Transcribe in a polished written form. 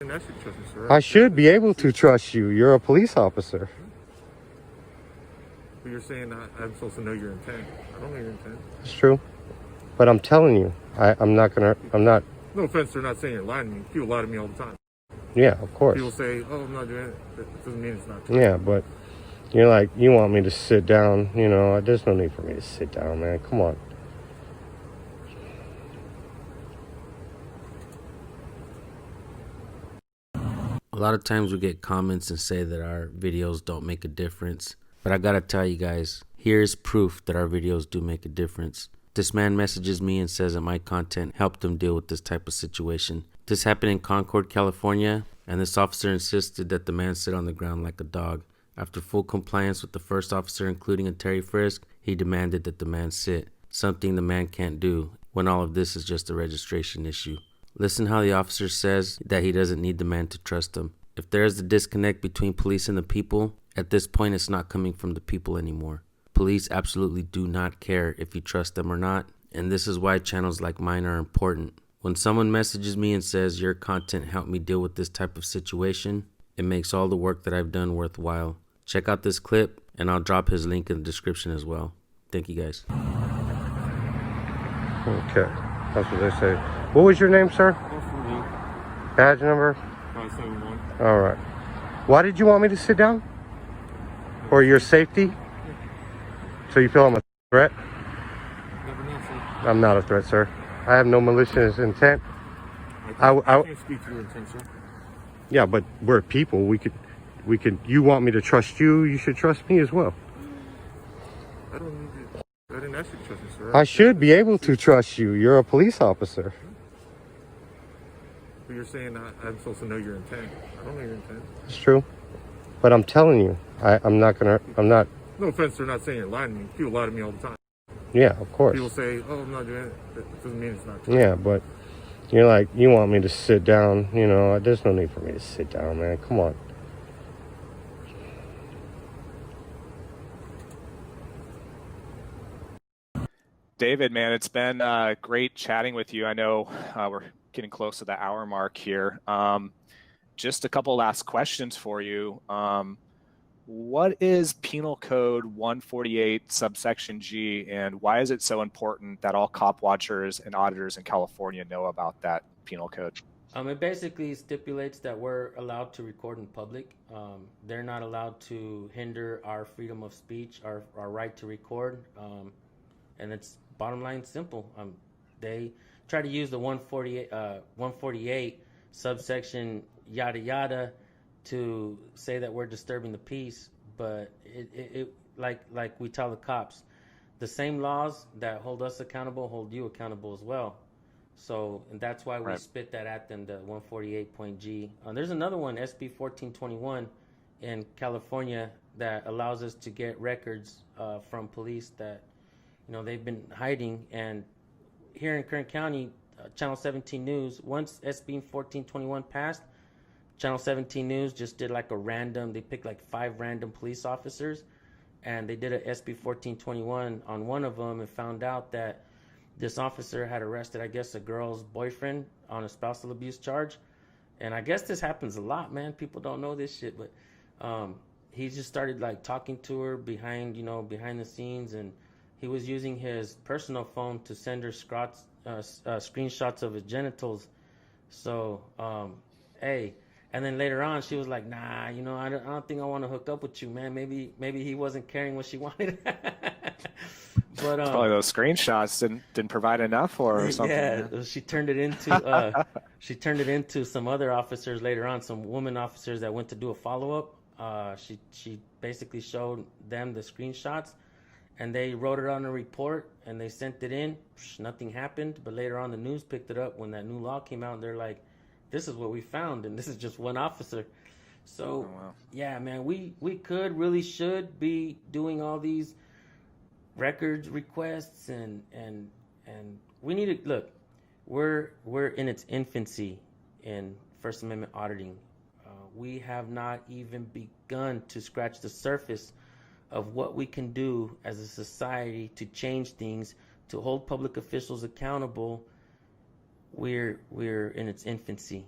I should trust you, sir. I should be able to trust you. You're a police officer. But you're saying I'm supposed to know your intent. I don't know your intent. It's true. But I'm telling you, I'm not. No offense, they're not saying you're lying to me. People lie to me all the time. Yeah, of course. People say, oh, I'm not doing it. That doesn't mean it's not true. Yeah, but you're like, you want me to sit down. You know, there's no need for me to sit down, man. Come on. A lot of times we get comments and say that our videos don't make a difference. But I gotta tell you guys, here's proof that our videos do make a difference. This man messages me and says that my content helped him deal with this type of situation. This happened in Concord, California, and this officer insisted that the man sit on the ground like a dog. After full compliance with the first officer, including a Terry frisk, he demanded that the man sit, something the man can't do when all of this is just a registration issue. Listen how the officer says that he doesn't need the man to trust him. If there is a disconnect between police and the people, at this point it's not coming from the people anymore. Police absolutely do not care if you trust them or not, and this is why channels like mine are important. When someone messages me and says your content helped me deal with this type of situation, it makes all the work that I've done worthwhile. Check out this clip and I'll drop his link in the description as well. Thank you guys. Okay, that's what they say. What was your name, sir? Badge number? 571. All right. Why did you want me to sit down? For your safety? So you feel I'm a threat? Never know, sir. I'm not a threat, sir. I have no malicious intent. I can't speak to your intent, sir. Yeah, but we're people. We could. You want me to trust you? You should trust me as well. I don't need to. I didn't ask you to trust me, sir. I should be able to trust you. You're a police officer. But you're saying I'm supposed to know your intent. I don't know your intent. It's true. But I'm telling you, I'm not. No offense, they're not saying you're lying to me. People lie to me all the time. Yeah, of course. People say, oh, I'm not doing it. That doesn't mean it's not true. Yeah, but you're like, you want me to sit down. You know, there's no need for me to sit down, man. Come on. David, man, it's been great chatting with you. I know we're getting close to the hour mark here. Just a couple last questions for you. What is Penal Code 148 subsection G, and why is it so important that all cop watchers and auditors in California know about that penal code? It basically stipulates that we're allowed to record in public. They're not allowed to hinder our freedom of speech, our right to record. And it's bottom line simple. They try to use the 148 subsection yada yada to say that we're disturbing the peace, but it like we tell the cops, the same laws that hold us accountable hold you accountable as well. So, and that's why we spit that at them, the 148.G. There's another one, SB 1421 in California, that allows us to get records from police that, you know, they've been hiding. And here in Kern County, Channel 17 News, once SB 1421 passed, Channel 17 News just did like a random, they picked like 5 random police officers, and they did a SB 1421 on one of them and found out that this officer had arrested, I guess, a girl's boyfriend on a spousal abuse charge. And I guess this happens a lot, man. People don't know this shit, but he just started like talking to her behind the scenes, and he was using his personal phone to send her screenshots of his genitals. So, hey. And then later on, she was like, "Nah, I don't think I want to hook up with you, man. Maybe he wasn't carrying what she wanted." But probably those screenshots didn't provide enough for her or something. Yeah, she turned it into some other officers later on, some women officers that went to do a follow up. She basically showed them the screenshots, and they wrote it on a report and they sent it in. Nothing happened, but later on the news picked it up when that new law came out, and they're like, this is what we found, and this is just one officer. So, yeah, man, we really should be doing all these records requests, and we need to look. We're in its infancy in First Amendment auditing. We have not even begun to scratch the surface of what we can do as a society to change things, to hold public officials accountable. We're in its infancy.